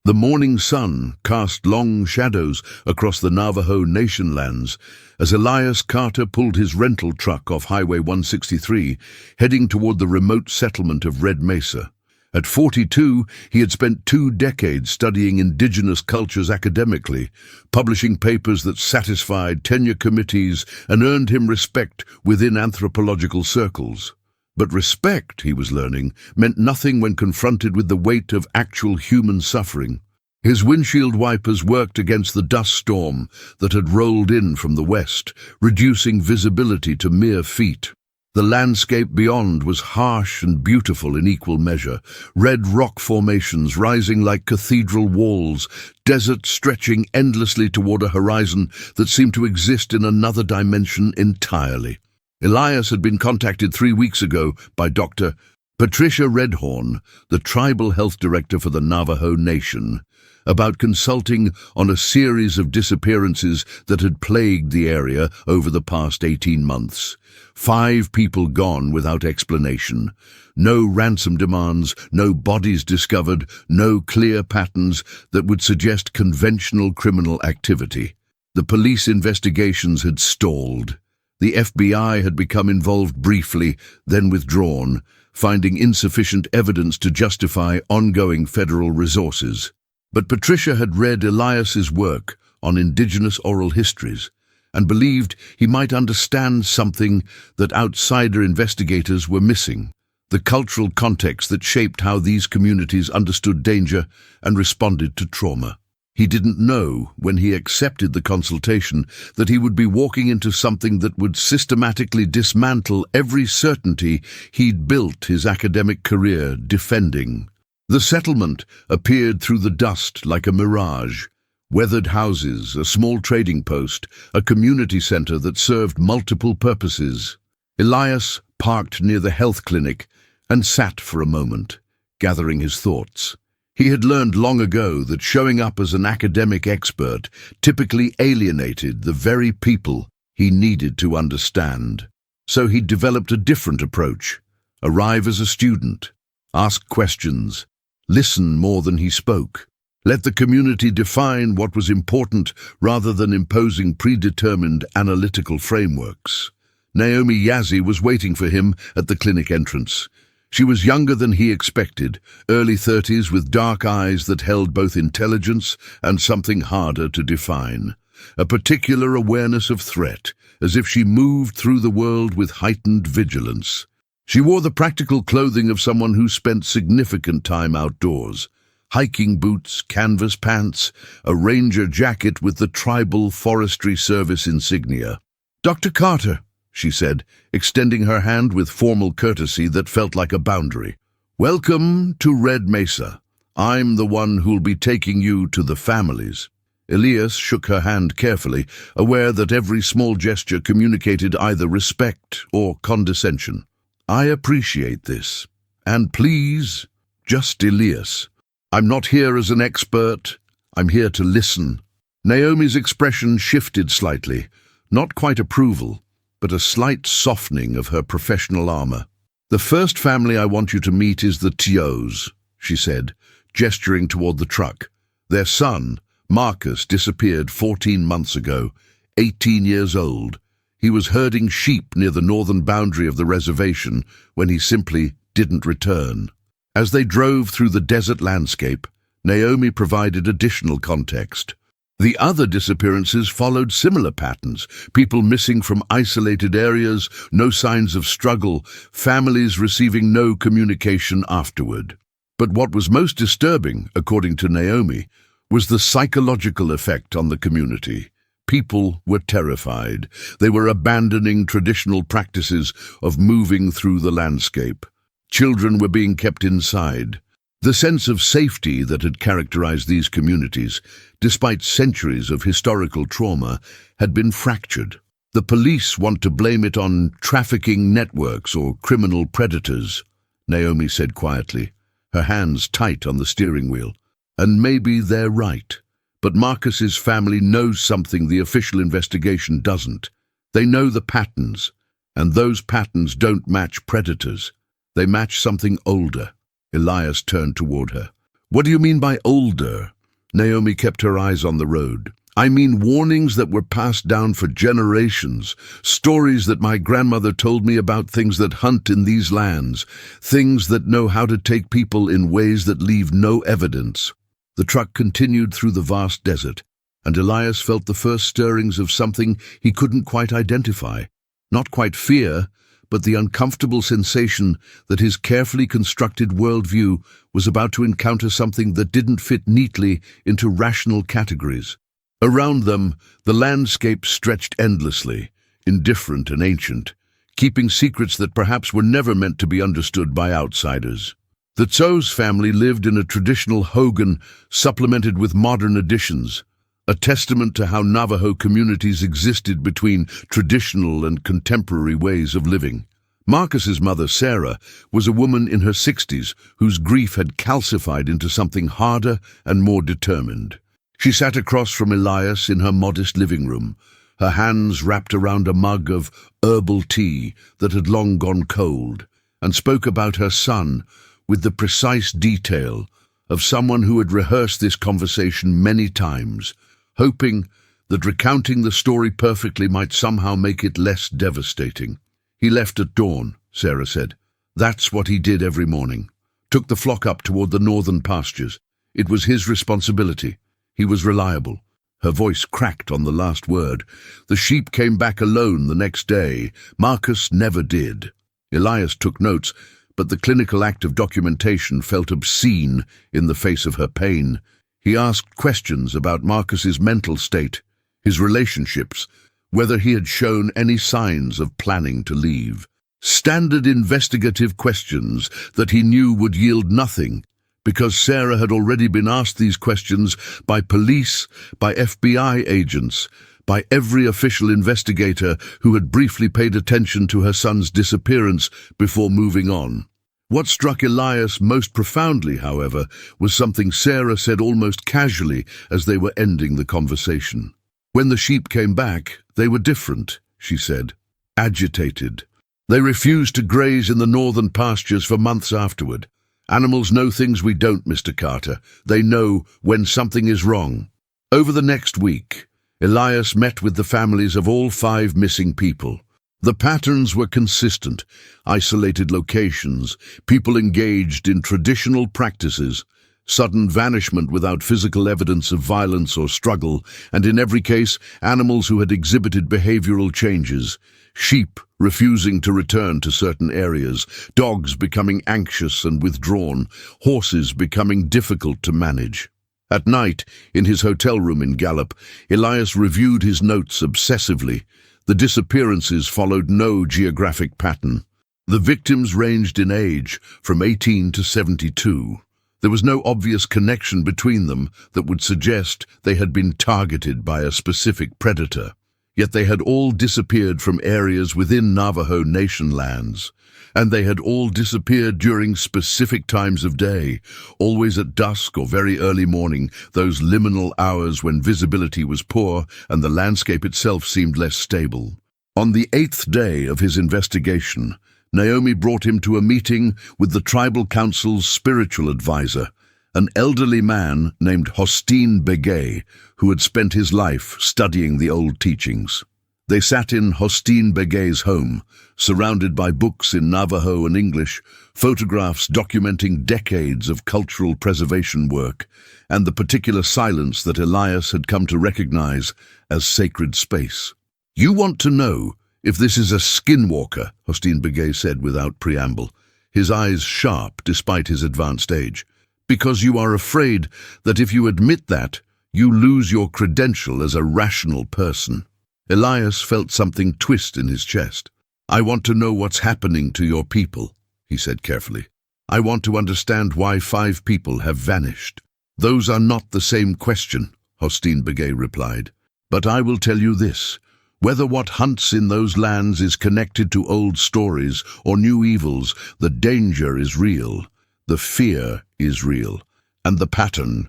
The morning sun cast long shadows across the Navajo Nation lands as Elias Carter pulled his rental truck off Highway 163, heading toward the remote settlement of Red Mesa. At 42, he had spent 2 decades studying indigenous cultures academically, publishing papers that satisfied tenure committees and earned him respect within anthropological circles. But respect, he was learning, meant nothing when confronted with the weight of actual human suffering. His windshield wipers worked against the dust storm that had rolled in from the west, reducing visibility to mere feet. The landscape beyond was harsh and beautiful in equal measure, red rock formations rising like cathedral walls, desert stretching endlessly toward a horizon that seemed to exist in another dimension entirely. Elias had been contacted 3 weeks ago by Dr. Patricia Redhorn, the tribal health director for the Navajo Nation, about consulting on a series of disappearances that had plagued the area over the past 18 months. 5 people gone without explanation. No ransom demands, no bodies discovered, no clear patterns that would suggest conventional criminal activity. The police investigations had stalled. The FBI had become involved briefly, then withdrawn, finding insufficient evidence to justify ongoing federal resources. But Patricia had read Elias's work on indigenous oral histories and believed he might understand something that outsider investigators were missing: the cultural context that shaped how these communities understood danger and responded to trauma. He didn't know, when he accepted the consultation, that he would be walking into something that would systematically dismantle every certainty he'd built his academic career defending. The settlement appeared through the dust like a mirage. Weathered houses, a small trading post, a community center that served multiple purposes. Elias parked near the health clinic and sat for a moment, gathering his thoughts. He had learned long ago that showing up as an academic expert typically alienated the very people he needed to understand. So he developed a different approach: arrive as a student, ask questions, listen more than he spoke. Let the community define what was important rather than imposing predetermined analytical frameworks. Naomi Yazzie was waiting for him at the clinic entrance. She was younger than he expected, early 30s, with dark eyes that held both intelligence and something harder to define. A particular awareness of threat, as if she moved through the world with heightened vigilance. She wore the practical clothing of someone who spent significant time outdoors. Hiking boots, canvas pants, a ranger jacket with the tribal forestry service insignia. "Dr. Carter," she said, extending her hand with formal courtesy that felt like a boundary. "Welcome to Red Mesa. I'm the one who'll be taking you to the families." Elias shook her hand carefully, aware that every small gesture communicated either respect or condescension. "I appreciate this. And please, just Elias. I'm not here as an expert. I'm here to listen." Naomi's expression shifted slightly, not quite approval, but a slight softening of her professional armor. "The first family I want you to meet is the Teos," she said, gesturing toward the truck. "Their son, Marcus, disappeared 14 months ago, 18 years old. He was herding sheep near the northern boundary of the reservation when he simply didn't return." As they drove through the desert landscape, Naomi provided additional context. The other disappearances followed similar patterns: people missing from isolated areas, no signs of struggle, families receiving no communication afterward. But what was most disturbing, according to Naomi, was the psychological effect on the community. People were terrified. They were abandoning traditional practices of moving through the landscape. Children were being kept inside. The sense of safety that had characterized these communities, despite centuries of historical trauma, had been fractured. The police want to blame it on trafficking networks or criminal predators, Naomi said quietly, her hands tight on the steering wheel. And maybe they're right. But Marcus's family knows something the official investigation doesn't. They know the patterns, and those patterns don't match predators. They match something older. Elias turned toward her. What do you mean by older? Naomi kept her eyes on the road. I mean warnings that were passed down for generations, stories that my grandmother told me about things that hunt in these lands, things that know how to take people in ways that leave no evidence. The truck continued through the vast desert, and Elias felt the first stirrings of something he couldn't quite identify. Not quite fear, but the uncomfortable sensation that his carefully constructed worldview was about to encounter something that didn't fit neatly into rational categories. Around them, the landscape stretched endlessly, indifferent and ancient, keeping secrets that perhaps were never meant to be understood by outsiders. The Tso's family lived in a traditional hogan supplemented with modern additions, a testament to how Navajo communities existed between traditional and contemporary ways of living. Marcus's mother, Sarah, was a woman in her 60s whose grief had calcified into something harder and more determined. She sat across from Elias in her modest living room, her hands wrapped around a mug of herbal tea that had long gone cold, and spoke about her son with the precise detail of someone who had rehearsed this conversation many times, hoping that recounting the story perfectly might somehow make it less devastating. He left at dawn, Sarah said. That's what he did every morning. Took the flock up toward the northern pastures. It was his responsibility. He was reliable. Her voice cracked on the last word. The sheep came back alone the next day. Marcus never did. Elias took notes, but the clinical act of documentation felt obscene in the face of her pain. He asked questions about Marcus's mental state, his relationships, whether he had shown any signs of planning to leave. Standard investigative questions that he knew would yield nothing, because Sarah had already been asked these questions by police, by FBI agents, by every official investigator who had briefly paid attention to her son's disappearance before moving on. What struck Elias most profoundly, however, was something Sarah said almost casually as they were ending the conversation. When the sheep came back, they were different, she said, agitated. They refused to graze in the northern pastures for months afterward. Animals know things we don't, Mr. Carter. They know when something is wrong. Over the next week, Elias met with the families of all 5 missing people. The patterns were consistent: isolated locations, people engaged in traditional practices, sudden vanishment without physical evidence of violence or struggle, and in every case, animals who had exhibited behavioral changes. Sheep refusing to return to certain areas, dogs becoming anxious and withdrawn, horses becoming difficult to manage. At night, in his hotel room in Gallup, Elias reviewed his notes obsessively. The disappearances followed no geographic pattern. The victims ranged in age from 18 to 72. There was no obvious connection between them that would suggest they had been targeted by a specific predator. Yet they had all disappeared from areas within Navajo Nation lands, and they had all disappeared during specific times of day, always at dusk or very early morning, those liminal hours when visibility was poor and the landscape itself seemed less stable. On the 8th day of his investigation, Naomi brought him to a meeting with the tribal council's spiritual advisor, an elderly man named Hosteen Begay, who had spent his life studying the old teachings. They sat in Hosteen Begay's home, surrounded by books in Navajo and English, photographs documenting decades of cultural preservation work, and the particular silence that Elias had come to recognize as sacred space. "You want to know if this is a skinwalker," Hosteen Begay said without preamble, his eyes sharp despite his advanced age, "because you are afraid that if you admit that, you lose your credential as a rational person." Elias felt something twist in his chest. "I want to know what's happening to your people," he said carefully. "I want to understand why 5 people have vanished." "Those are not the same question," Hosteen Begay replied. "But I will tell you this. Whether what hunts in those lands is connected to old stories or new evils, the danger is real, the fear is real, and the pattern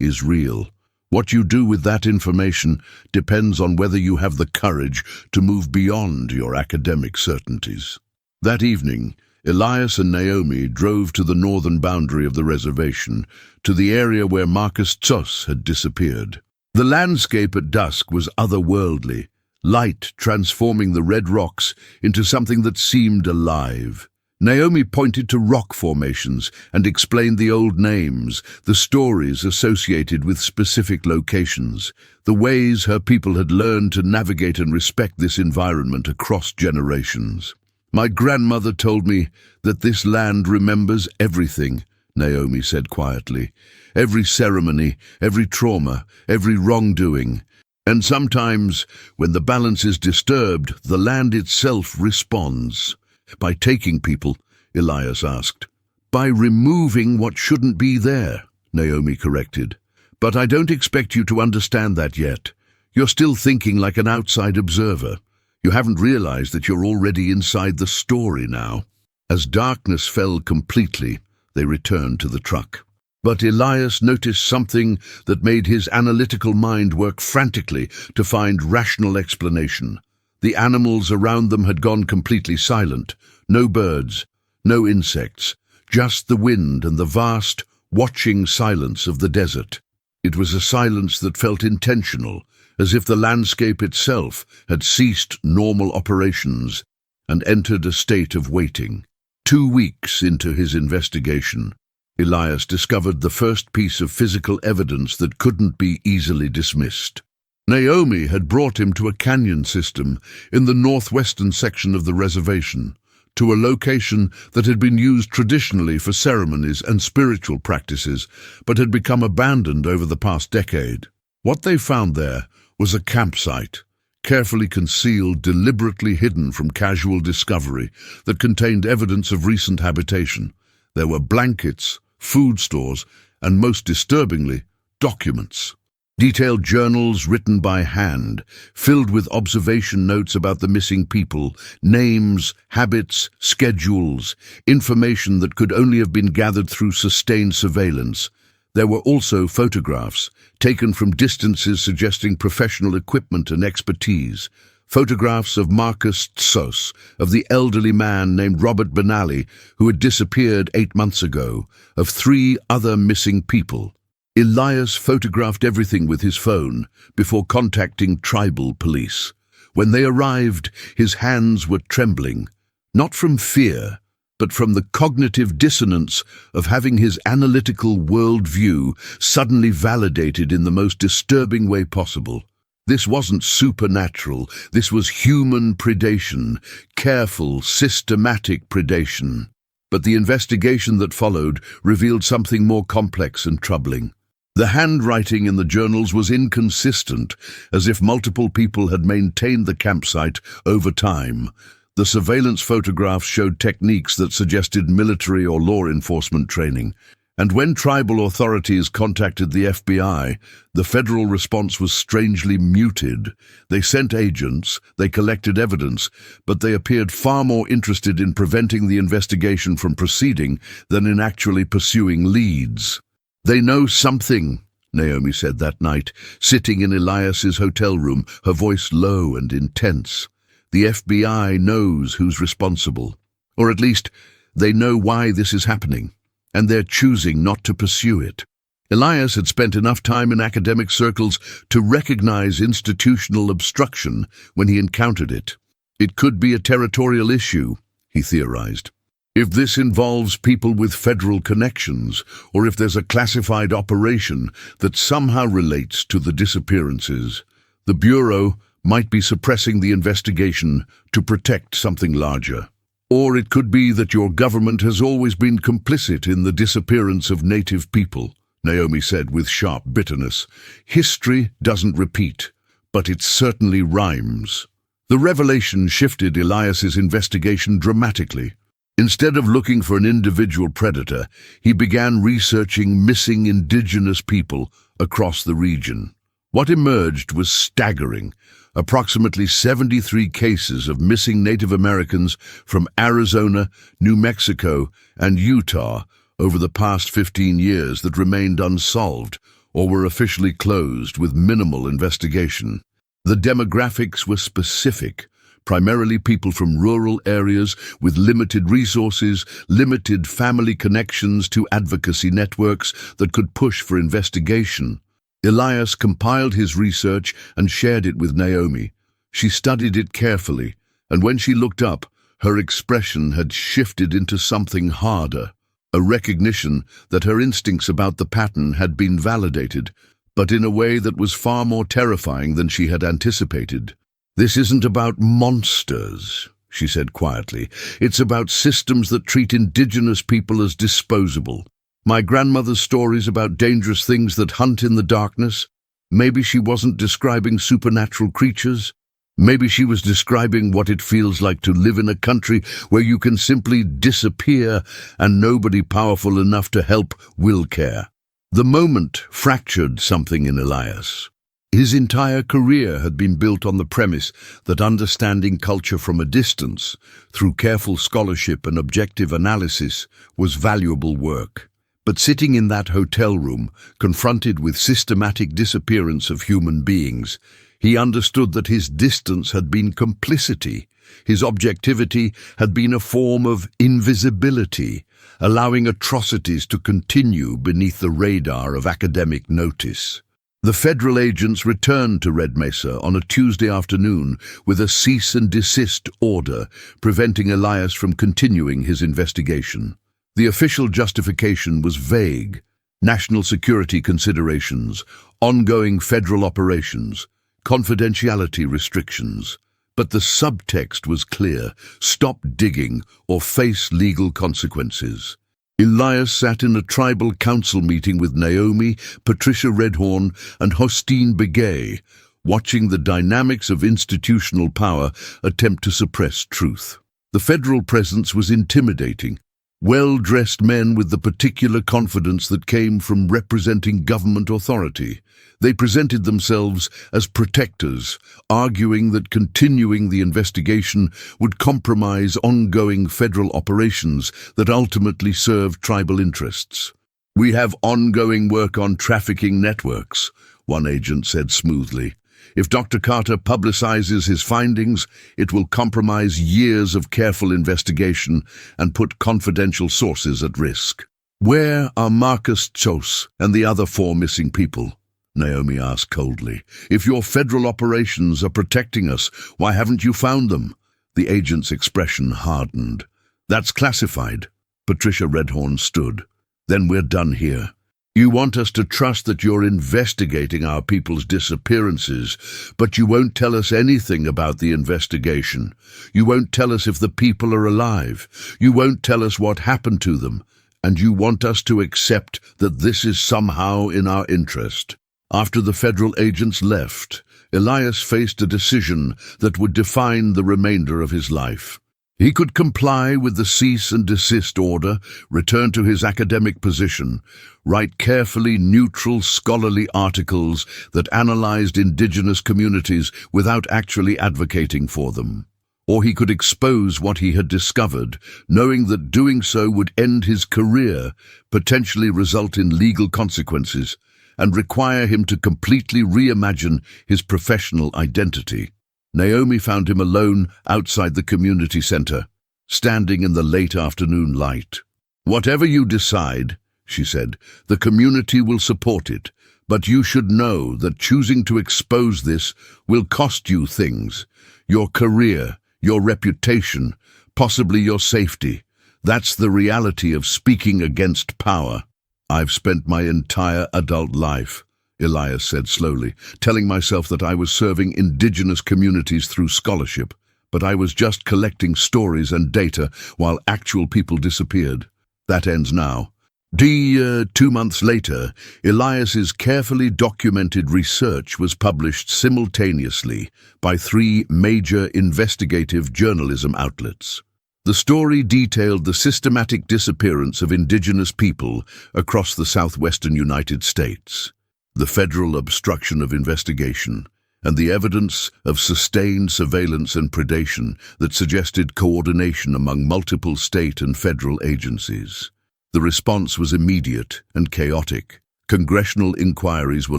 is real. What you do with that information depends on whether you have the courage to move beyond your academic certainties." That evening, Elias and Naomi drove to the northern boundary of the reservation, to the area where Marcus Tzos had disappeared. The landscape at dusk was otherworldly, light transforming the red rocks into something that seemed alive. Naomi pointed to rock formations and explained the old names, the stories associated with specific locations, the ways her people had learned to navigate and respect this environment across generations. "My grandmother told me that this land remembers everything," Naomi said quietly. "Every ceremony, every trauma, every wrongdoing. And sometimes, when the balance is disturbed, the land itself responds." "By taking people?" Elias asked. "By removing what shouldn't be there," Naomi corrected. "But I don't expect you to understand that yet. You're still thinking like an outside observer. You haven't realized that you're already inside the story now." As darkness fell completely, they returned to the truck. But Elias noticed something that made his analytical mind work frantically to find rational explanation. The animals around them had gone completely silent. No birds, no insects, just the wind and the vast, watching silence of the desert. It was a silence that felt intentional, as if the landscape itself had ceased normal operations and entered a state of waiting. 2 weeks into his investigation, Elias discovered the first piece of physical evidence that couldn't be easily dismissed. Naomi had brought him to a canyon system in the northwestern section of the reservation, to a location that had been used traditionally for ceremonies and spiritual practices, but had become abandoned over the past decade. What they found there was a campsite, carefully concealed, deliberately hidden from casual discovery, that contained evidence of recent habitation. There were blankets, food stores, and most disturbingly, documents. Detailed journals written by hand, filled with observation notes about the missing people, names, habits, schedules, information that could only have been gathered through sustained surveillance. There were also photographs, taken from distances suggesting professional equipment and expertise. Photographs of Marcus Tzos, of the elderly man named Robert Benally, who had disappeared 8 months ago, of 3 other missing people. Elias photographed everything with his phone before contacting tribal police. When they arrived, his hands were trembling, not from fear, but from the cognitive dissonance of having his analytical worldview suddenly validated in the most disturbing way possible. This wasn't supernatural, this was human predation, careful, systematic predation. But the investigation that followed revealed something more complex and troubling. The handwriting in the journals was inconsistent, as if multiple people had maintained the campsite over time. The surveillance photographs showed techniques that suggested military or law enforcement training. And when tribal authorities contacted the FBI, the federal response was strangely muted. They sent agents, they collected evidence, but they appeared far more interested in preventing the investigation from proceeding than in actually pursuing leads. "They know something," Naomi said that night, sitting in Elias's hotel room, her voice low and intense. "The FBI knows who's responsible. Or at least, they know why this is happening, and they're choosing not to pursue it." Elias had spent enough time in academic circles to recognize institutional obstruction when he encountered it. It could be a territorial issue, he theorized. If this involves people with federal connections, or if there's a classified operation that somehow relates to the disappearances, the Bureau might be suppressing the investigation to protect something larger. Or it could be that your government has always been complicit in the disappearance of native people, Naomi said with sharp bitterness. History doesn't repeat, but it certainly rhymes. The revelation shifted Elias's investigation dramatically. Instead of looking for an individual predator, he began researching missing indigenous people across the region. What emerged was staggering. Approximately 73 cases of missing Native Americans from Arizona, New Mexico, and Utah over the past 15 years that remained unsolved or were officially closed with minimal investigation. The demographics were specific: primarily people from rural areas with limited resources, limited family connections to advocacy networks that could push for investigation. Elias compiled his research and shared it with Naomi. She studied it carefully, and when she looked up, her expression had shifted into something harder, a recognition that her instincts about the pattern had been validated, but in a way that was far more terrifying than she had anticipated. "This isn't about monsters," she said quietly. "It's about systems that treat indigenous people as disposable. My grandmother's stories about dangerous things that hunt in the darkness, maybe she wasn't describing supernatural creatures. Maybe she was describing what it feels like to live in a country where you can simply disappear and nobody powerful enough to help will care." The moment fractured something in Elias. His entire career had been built on the premise that understanding culture from a distance, through careful scholarship and objective analysis, was valuable work. But sitting in that hotel room, confronted with systematic disappearance of human beings, he understood that his distance had been complicity. His objectivity had been a form of invisibility, allowing atrocities to continue beneath the radar of academic notice. The federal agents returned to Red Mesa on a Tuesday afternoon with a cease and desist order, preventing Elias from continuing his investigation. The official justification was vague: national security considerations, ongoing federal operations, confidentiality restrictions. But the subtext was clear: stop digging or face legal consequences. Elias sat in a tribal council meeting with Naomi, Patricia Redhorn, and Hostine Begay, watching the dynamics of institutional power attempt to suppress truth. The federal presence was intimidating. Well-dressed men with the particular confidence that came from representing government authority. They presented themselves as protectors, arguing that continuing the investigation would compromise ongoing federal operations that ultimately served tribal interests. "We have ongoing work on trafficking networks," one agent said smoothly. "If Dr. Carter publicizes his findings, it will compromise years of careful investigation and put confidential sources at risk." "Where are Marcus Chos and the other 4 missing people?" Naomi asked coldly. "If your federal operations are protecting us, why haven't you found them?" The agent's expression hardened. "That's classified." Patricia Redhorn stood. "Then we're done here. You want us to trust that you're investigating our people's disappearances, but you won't tell us anything about the investigation. You won't tell us if the people are alive. You won't tell us what happened to them. And you want us to accept that this is somehow in our interest." After the federal agents left, Elias faced a decision that would define the remainder of his life. He could comply with the cease and desist order, return to his academic position, write carefully neutral scholarly articles that analyzed indigenous communities without actually advocating for them. Or he could expose what he had discovered, knowing that doing so would end his career, potentially result in legal consequences, and require him to completely reimagine his professional identity. Naomi found him alone outside the community center, standing in the late afternoon light. "Whatever you decide," she said, "the community will support it, but you should know that choosing to expose this will cost you things: your career, your reputation, possibly your safety. That's the reality of speaking against power." "I've spent my entire adult life," Elias said slowly, "telling myself that I was serving indigenous communities through scholarship, but I was just collecting stories and data while actual people disappeared. That ends now." 2 months later, Elias's carefully documented research was published simultaneously by 3 major investigative journalism outlets. The story detailed the systematic disappearance of indigenous people across the southwestern United States, the federal obstruction of investigation, and the evidence of sustained surveillance and predation that suggested coordination among multiple state and federal agencies. The response was immediate and chaotic. Congressional inquiries were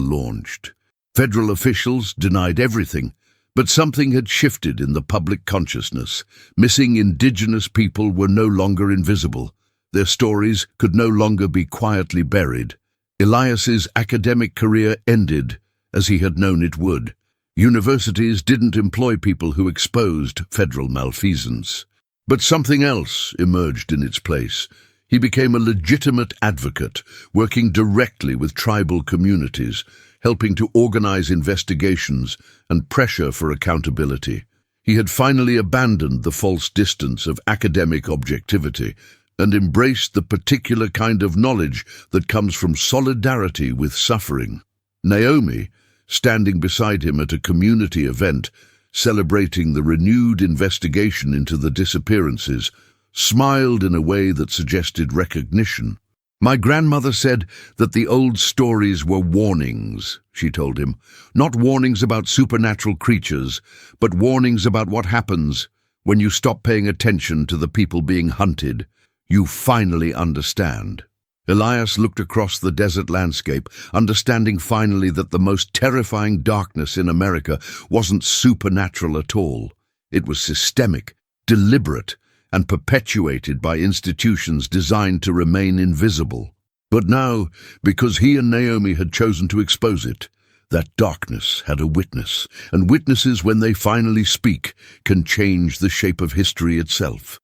launched. Federal officials denied everything, But something had shifted in the public consciousness. Missing indigenous people were no longer invisible. Their stories could no longer be quietly buried. Elias's academic career ended as he had known it would. Universities didn't employ people who exposed federal malfeasance. But something else emerged in its place. He became a legitimate advocate, working directly with tribal communities, helping to organize investigations and pressure for accountability. He had finally abandoned the false distance of academic objectivity and embraced the particular kind of knowledge that comes from solidarity with suffering. Naomi, standing beside him at a community event, celebrating the renewed investigation into the disappearances, smiled in a way that suggested recognition. "My grandmother said that the old stories were warnings," she told him. "Not warnings about supernatural creatures, but warnings about what happens when you stop paying attention to the people being hunted. You finally understand." Elias looked across the desert landscape, understanding finally that the most terrifying darkness in America wasn't supernatural at all. It was systemic, deliberate, and perpetuated by institutions designed to remain invisible. But now, because he and Naomi had chosen to expose it, that darkness had a witness, and witnesses, when they finally speak, can change the shape of history itself.